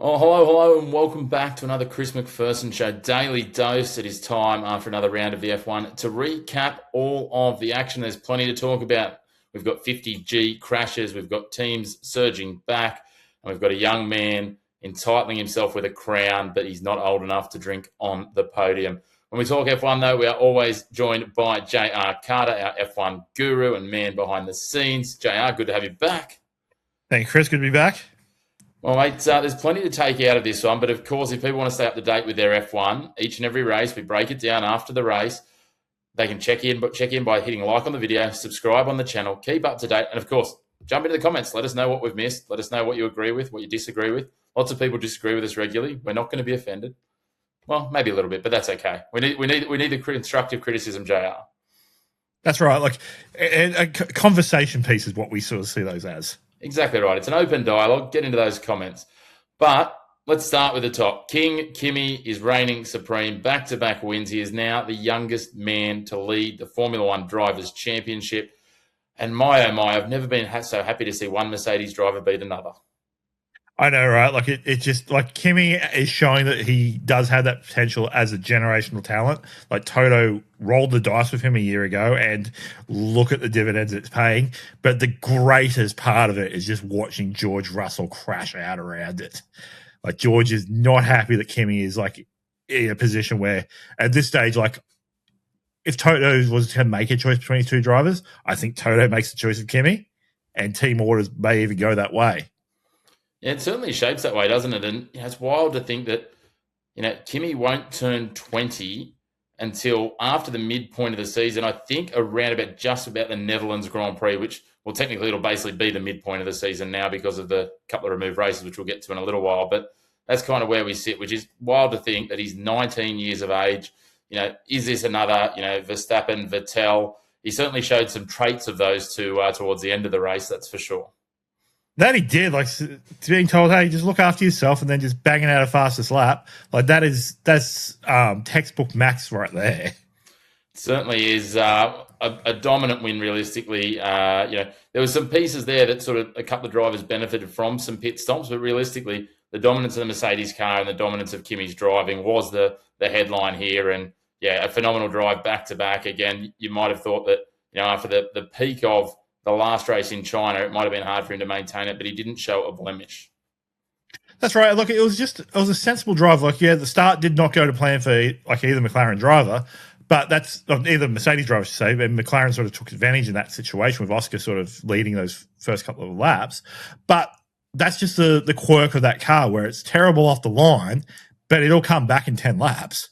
Oh, hello, and welcome back to another Chris McPherson Show Daily Dose. It is time after another round of the F1 to recap all of the action. There's plenty to talk about. We've got 50G crashes, we've got teams surging back, and we've got a young man entitling himself with a crown, but he's not old enough to drink on the podium. When we talk F1, though, we are always joined by JR Carter, our F1 guru and man behind the scenes. JR, good to have you back. Thank you, Chris. Good to be back. Well, mate, there's plenty to take out of this one, but of course, if people want to stay up to date with their F1, each and every race, we break it down after the race. They can check in by hitting like on the video, subscribe on the channel, keep up to date, and of course, jump into the comments. Let us know what we've missed. Let us know what you agree with, what you disagree with. Lots of people disagree with us regularly. We're not going to be offended. Well, maybe a little bit, but that's okay. We need the constructive criticism, JR. That's right. Like a conversation piece is what we sort of see those as. Exactly right. It's an open dialogue. Get into those comments. But let's start with the top. King Kimi is reigning supreme. Back-to-back wins. He is now the youngest man to lead the Formula One Drivers' Championship. And my, oh my, I've never been so happy to see one Mercedes driver beat another. I know, right? Like it just like Kimi is showing that he does have that potential as a generational talent. Like Toto rolled the dice with him a year ago, and look at the dividends it's paying. But the greatest part of it is just watching George Russell crash out around it. Like George is not happy that Kimi is like in a position where at this stage, like if Toto was to make a choice between two drivers, I think Toto makes the choice of Kimi, and team orders may even go that way. Yeah, it certainly shapes that way, doesn't it? And it's wild to think that Kimi won't turn 20 until after the midpoint of the season. I think just about the Netherlands Grand Prix, which, well, technically it'll basically be the midpoint of the season now because of the couple of removed races, which we'll get to in a little while. But that's kind of where we sit, which is wild to think that he's 19 years of age. Is this another, Verstappen, Vettel? He certainly showed some traits of those two towards the end of the race, that's for sure. That he did, like being told, "Hey, just look after yourself," and then just banging out a fastest lap. Like that's textbook Max right there. It certainly is a dominant win. Realistically, there was some pieces there that sort of a couple of drivers benefited from some pit stops, but realistically, the dominance of the Mercedes car and the dominance of Kimi's driving was the headline here. And yeah, a phenomenal drive back to back. Again, you might have thought that after the peak of the last race in China, it might have been hard for him to maintain it, but he didn't show a blemish. That's right. Look, it was a sensible drive. Like, yeah, the start did not go to plan for like either McLaren driver, but that's either Mercedes driver, I should say. And McLaren sort of took advantage in that situation with Oscar sort of leading those first couple of laps. But that's just the quirk of that car, where it's terrible off the line, but it'll come back in 10 laps.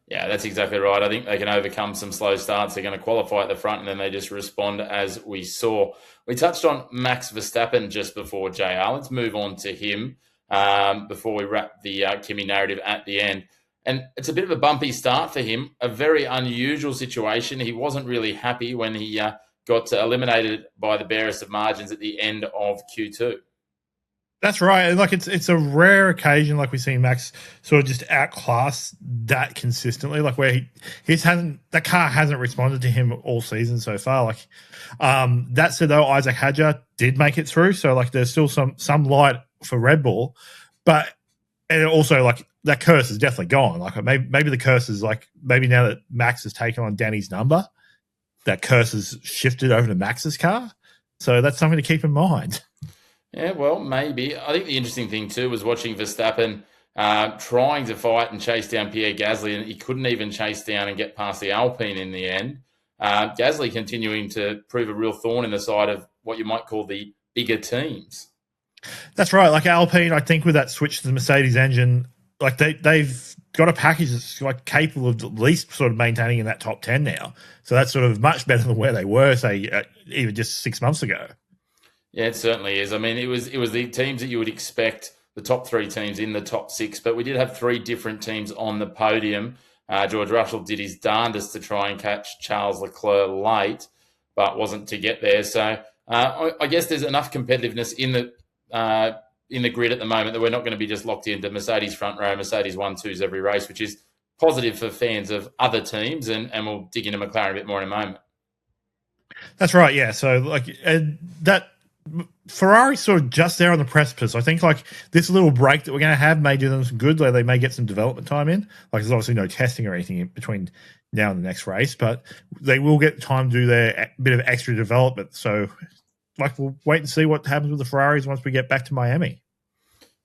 Yeah, that's exactly right. I think they can overcome some slow starts. They're going to qualify at the front, and then they just respond as we saw. We touched on Max Verstappen just before, JR. Let's move on to him before we wrap the Kimi narrative at the end. And it's a bit of a bumpy start for him, a very unusual situation. He wasn't really happy when he got eliminated by the barest of margins at the end of Q2. That's right. Like it's a rare occasion, like we've seen Max sort of just outclass that consistently. Like where the car hasn't responded to him all season so far. Like that said, though, Isaac Hadjar did make it through, so like there's still some light for Red Bull, and also like that curse is definitely gone. Like maybe the curse is like maybe now that Max has taken on Danny's number, that curse has shifted over to Max's car. So that's something to keep in mind. Yeah, well, maybe. I think the interesting thing, too, was watching Verstappen trying to fight and chase down Pierre Gasly, and he couldn't even chase down and get past the Alpine in the end. Gasly continuing to prove a real thorn in the side of what you might call the bigger teams. That's right. Like Alpine, I think with that switch to the Mercedes engine, like they've got a package that's like capable of at least sort of maintaining in that top 10 now. So that's sort of much better than where they were, say, even just 6 months ago. Yeah, it certainly is. I mean, it was the teams that you would expect, the top three teams in the top six, but we did have three different teams on the podium. George Russell did his darndest to try and catch Charles Leclerc late, but wasn't to get there. So I guess there's enough competitiveness in the grid at the moment that we're not going to be just locked into Mercedes front row, Mercedes 1-2s every race, which is positive for fans of other teams, and we'll dig into McLaren a bit more in a moment. That's right, yeah. So like that Ferrari's sort of just there on the precipice. I think like this little break that we're going to have may do them some good. Like they may get some development time in. Like there's obviously no testing or anything in between now and the next race, but they will get time to do their bit of extra development. So like we'll wait and see what happens with the Ferraris once we get back to Miami.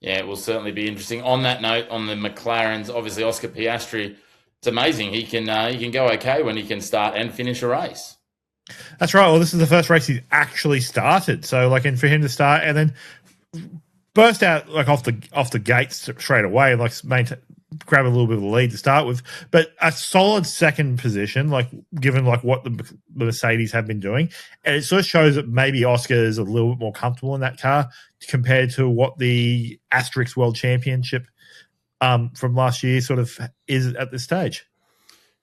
Yeah, it will certainly be interesting. On that note, on the McLarens, obviously Oscar Piastri, it's amazing. He can go okay when he can start and finish a race. That's right. Well, this is the first race he's actually started. So, like, and for him to start and then burst out like off the gates straight away, like grab a little bit of a lead to start with, but a solid second position, like given like what the Mercedes have been doing, and it sort of shows that maybe Oscar is a little bit more comfortable in that car compared to what the Asterix World Championship from last year sort of is at this stage.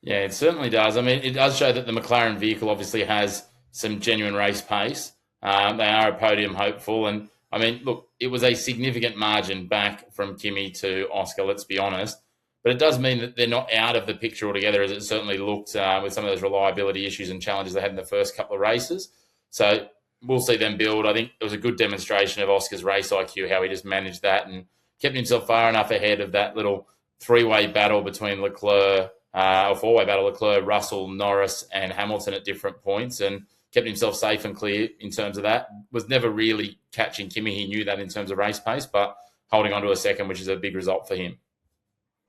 Yeah, it certainly does. I mean, it does show that the McLaren vehicle obviously has some genuine race pace. They are a podium hopeful. And, I mean, look, it was a significant margin back from Kimi to Oscar, let's be honest. But it does mean that they're not out of the picture altogether, as it certainly looked with some of those reliability issues and challenges they had in the first couple of races. So we'll see them build. I think it was a good demonstration of Oscar's race IQ, how he just managed that and kept himself far enough ahead of that little three-way battle between Leclerc, or four-way battle, Leclerc, Russell, Norris, and Hamilton at different points, and kept himself safe and clear in terms of that. Was never really catching Kimi. He knew that in terms of race pace, but holding on to a second, which is a big result for him.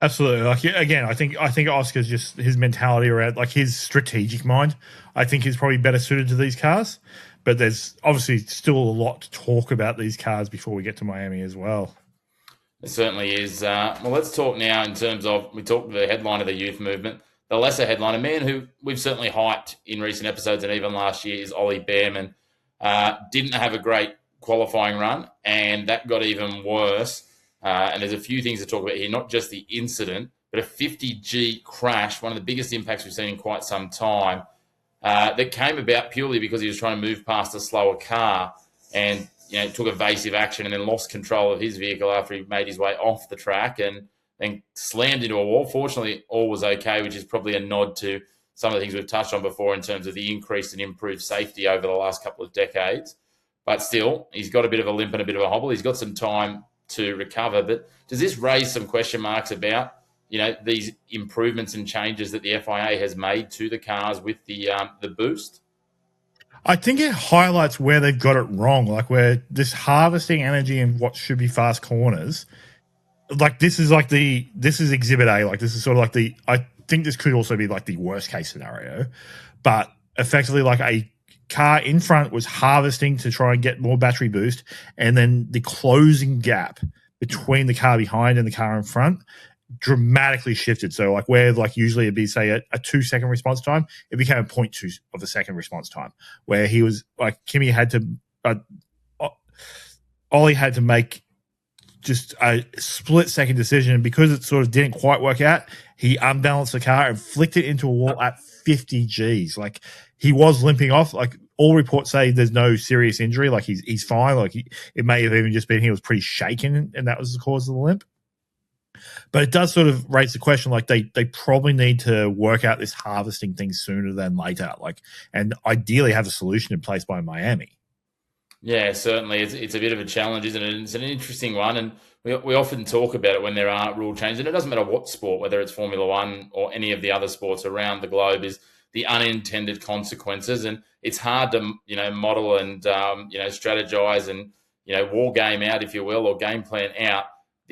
Absolutely. Like again, I think Oscar's just his mentality around like his strategic mind. I think is probably better suited to these cars, but there's obviously still a lot to talk about these cars before we get to Miami as well. It certainly is. Well, let's talk now in terms of, we talked the headline of the youth movement. The lesser headline, a man who we've certainly hyped in recent episodes and even last year, is Ollie Bearman. Didn't have a great qualifying run, and that got even worse. And there's a few things to talk about here, not just the incident, but a 50G crash, one of the biggest impacts we've seen in quite some time, that came about purely because he was trying to move past a slower car and took evasive action and then lost control of his vehicle after he made his way off the track and then slammed into a wall. Fortunately, all was okay, which is probably a nod to some of the things we've touched on before in terms of the increased and improved safety over the last couple of decades. But still, he's got a bit of a limp and a bit of a hobble. He's got some time to recover. But does this raise some question marks about these improvements and changes that the FIA has made to the cars with the boost? I think it highlights where they've got it wrong, like where this harvesting energy in what should be fast corners, like this is exhibit A. Like this is sort of like I think this could also be like the worst case scenario, but effectively like a car in front was harvesting to try and get more battery boost, and then the closing gap between the car behind and the car in front dramatically shifted. So like where like usually it'd be say a 2-second response time, it became a 0.2 of a second response time, where he was like Kimi had to Ollie had to make just a split-second decision, and because it sort of didn't quite work out, he unbalanced the car and flicked it into a wall at 50 Gs. Like he was limping off. Like all reports say there's no serious injury. Like he's fine. Like it may have even just been he was pretty shaken, and that was the cause of the limp. But it does sort of raise the question, like they probably need to work out this harvesting thing sooner than later, like, and ideally have a solution in place by Miami. Yeah, certainly. It's a bit of a challenge, isn't it? It's an interesting one, and we often talk about it when there are rule changes, and it doesn't matter what sport, whether it's Formula One or any of the other sports around the globe, is the unintended consequences, and it's hard to model and strategize and war game out, if you will, or game plan out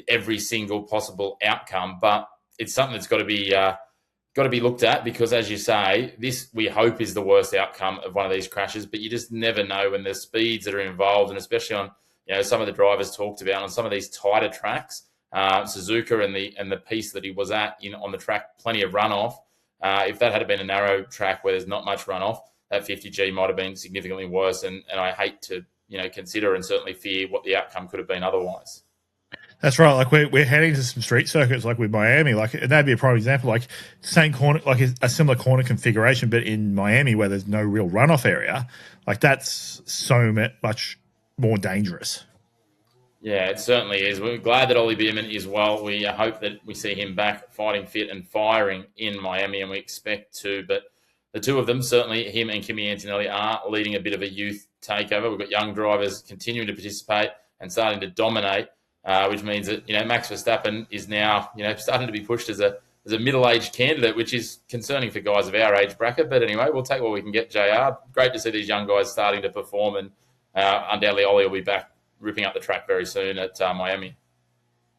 every single possible outcome. But it's something that's got to be looked at, because, as you say, this we hope is the worst outcome of one of these crashes, but you just never know when the speeds that are involved, and especially on some of the drivers talked about on some of these tighter tracks, Suzuka and the piece that he was at on the track, plenty of runoff. If that had been a narrow track where there's not much runoff, that 50G might have been significantly worse, and I hate to consider and certainly fear what the outcome could have been otherwise. That's right. Like we're heading to some street circuits, like with Miami. Like that'd be a prime example. Like same corner, like a similar corner configuration, but in Miami where there's no real runoff area. Like that's so much more dangerous. Yeah, it certainly is. We're glad that Ollie Bearman is well. We hope that we see him back fighting fit and firing in Miami, and we expect to. But the two of them, certainly him and Kimi Antonelli, are leading a bit of a youth takeover. We've got young drivers continuing to participate and starting to dominate, which means that Max Verstappen is now starting to be pushed as a middle-aged candidate, which is concerning for guys of our age bracket. But anyway, we'll take what we can get, JR. Great to see these young guys starting to perform, and undoubtedly Ollie will be back ripping up the track very soon at Miami.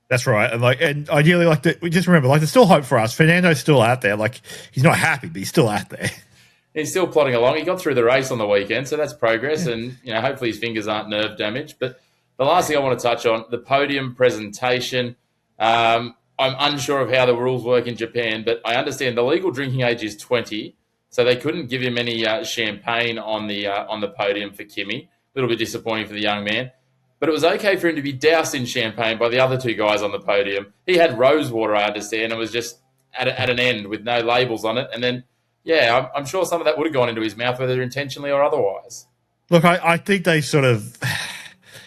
That's right. And ideally, we just remember, there's still hope for us. Fernando's still out there. He's not happy, but he's still out there. He's still plodding along. He got through the race on the weekend, so that's progress. Yeah. And hopefully his fingers aren't nerve damaged. But the last thing I want to touch on, the podium presentation. I'm unsure of how the rules work in Japan, but I understand the legal drinking age is 20, so they couldn't give him any champagne on the podium for Kimi. A little bit disappointing for the young man. But it was okay for him to be doused in champagne by the other two guys on the podium. He had rose water, I understand, and was just at an end with no labels on it. And then, I'm sure some of that would have gone into his mouth, whether intentionally or otherwise. Look, I think they sort of...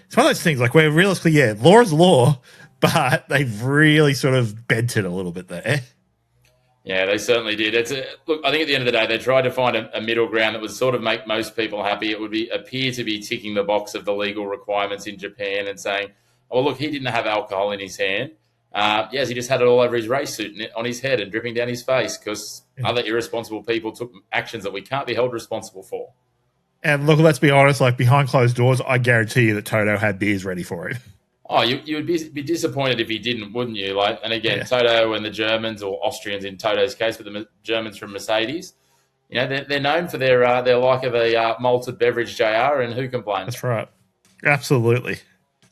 It's one of those things, where realistically, law is law, but they've really sort of bent it a little bit there. Yeah, they certainly did. Look, I think at the end of the day, they tried to find a middle ground that would sort of make most people happy. It would appear to be ticking the box of the legal requirements in Japan and saying, oh, look, he didn't have alcohol in his hand. Yes, he just had it all over his race suit and on his head and dripping down his face because other irresponsible people took actions that we can't be held responsible for. And look, let's be honest, behind closed doors, I guarantee you that Toto had beers ready for him. Oh, you would be disappointed if he didn't, wouldn't you? And again, Toto and the Germans, or Austrians in Toto's case, but the Germans from Mercedes, they're known for their like of a malted beverage, JR, and who complains? That's right. Absolutely.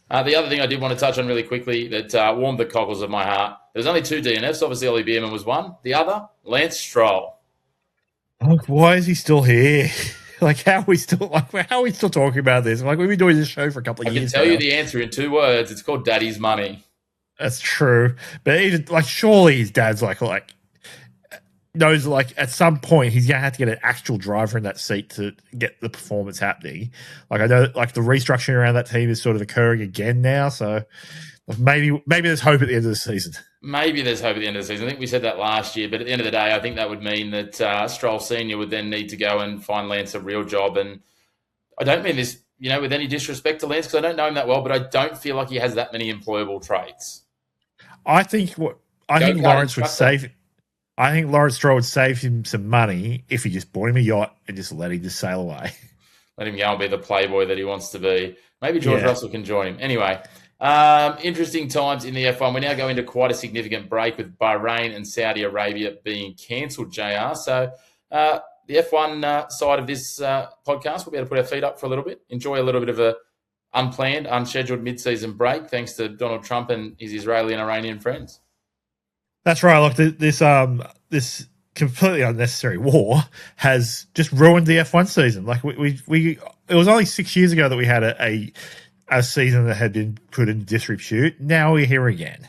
The other thing I did want to touch on really quickly that warmed the cockles of my heart, there's only two DNFs. Obviously, Ollie Bearman was one. The other, Lance Stroll. Why is he still here? How are we still talking about this? We've been doing this show for a couple of years. I can tell you the answer in 2 words. It's called Daddy's money. That's true, but even surely his dad's knows at some point he's gonna have to get an actual driver in that seat to get the performance happening. I know the restructuring around that team is sort of occurring again now, so maybe there's hope at the end of the season. Maybe there's hope at the end of the season. I think we said that last year, but at the end of the day, I think that would mean that Stroll Senior would then need to go and find Lance a real job. And I don't mean this, with any disrespect to Lance, because I don't know him that well, but I don't feel like he has that many employable traits. I think Lawrence would save. I think Lawrence Stroll would save him some money if he just bought him a yacht and just let him just sail away. Let him go and be the playboy that he wants to be. Maybe George Russell can join him. Anyway. Interesting times in the F1. We now go into quite a significant break with Bahrain and Saudi Arabia being cancelled, JR. So the F1 side of this podcast, we'll be able to put our feet up for a little bit, enjoy a little bit of a unplanned, unscheduled mid-season break, thanks to Donald Trump and his Israeli and Iranian friends. That's right. Look, this completely unnecessary war has just ruined the F1 season. It was only 6 years ago that we had a season that had been put in disrepute. Now we're here again.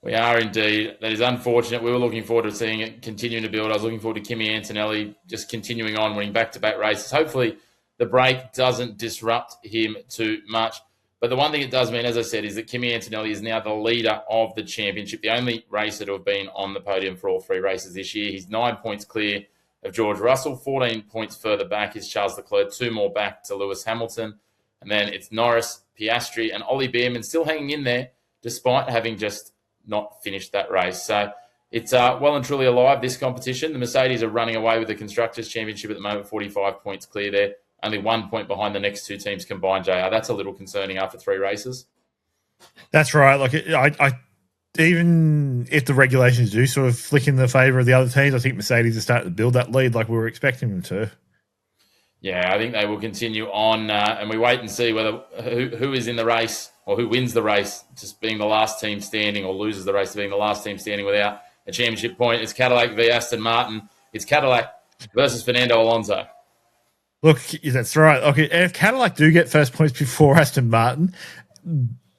We are indeed. That is unfortunate. We were looking forward to seeing it continuing to build. I was looking forward to Kimi Antonelli just continuing on, winning back-to-back races. Hopefully the break doesn't disrupt him too much. But the one thing it does mean, as I said, is that Kimi Antonelli is now the leader of the championship, the only racer to have been on the podium for all 3 races this year. He's 9 points clear of George Russell, 14 points further back is Charles Leclerc, 2 more back to Lewis Hamilton. And then it's Norris, Piastri, and Ollie Bearman still hanging in there despite having just not finished that race. So it's well and truly alive, this competition. The Mercedes are running away with the Constructors' Championship at the moment, 45 points clear there. Only 1 point behind the next 2 teams combined, JR. That's a little concerning after 3 races. That's right. I even if the regulations do sort of flick in the favour of the other teams, I think Mercedes are starting to build that lead like we were expecting them to. Yeah, I think they will continue on, and we wait and see whether who is in the race or who wins the race, just being the last team standing, or loses the race to being the last team standing without a championship point. It's Cadillac v Aston Martin. It's Cadillac versus Fernando Alonso. Look, that's right. Okay, and if Cadillac do get first points before Aston Martin,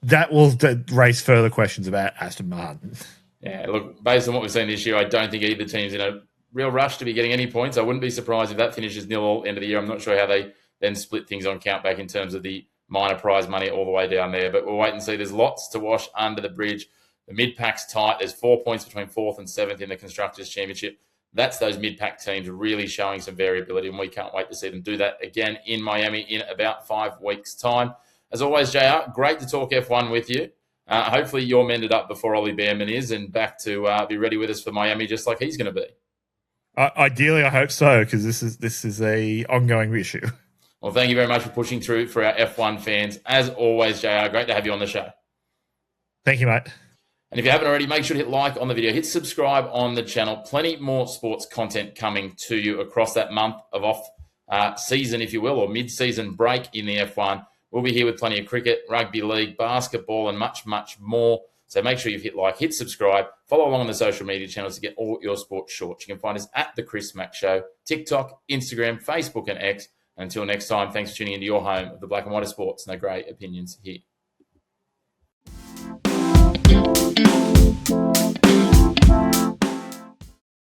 that will raise further questions about Aston Martin. Yeah, look, based on what we've seen this year, I don't think either team's in a real rush to be getting any points. I wouldn't be surprised if that finishes 0 end of the year. I'm not sure how they then split things on countback in terms of the minor prize money all the way down there, but we'll wait and see. There's lots to wash under the bridge. The mid-pack's tight. There's 4 points between 4th and 7th in the Constructors' Championship. That's those mid-pack teams really showing some variability, and we can't wait to see them do that again in Miami in about 5 weeks' time. As always, JR, great to talk F1 with you. Hopefully you're mended up before Ollie Bearman is and back to be ready with us for Miami just like he's going to be. Ideally, I hope so, because this is a ongoing issue. Well, thank you very much for pushing through for our F1 fans. As always, JR, great to have you on the show. Thank you, mate. And if you haven't already, make sure to hit like on the video, hit subscribe on the channel. Plenty more sports content coming to you across that month of off season, if you will, or mid-season break in the F1. We'll be here with plenty of cricket, rugby league, basketball, and much, much more. So make sure you've hit like, hit subscribe, follow along on the social media channels to get all your sports shorts. You can find us at The Chris Mack Show, TikTok, Instagram, Facebook, and X. And until next time, thanks for tuning into your home of the black and white of sports and the great opinions here.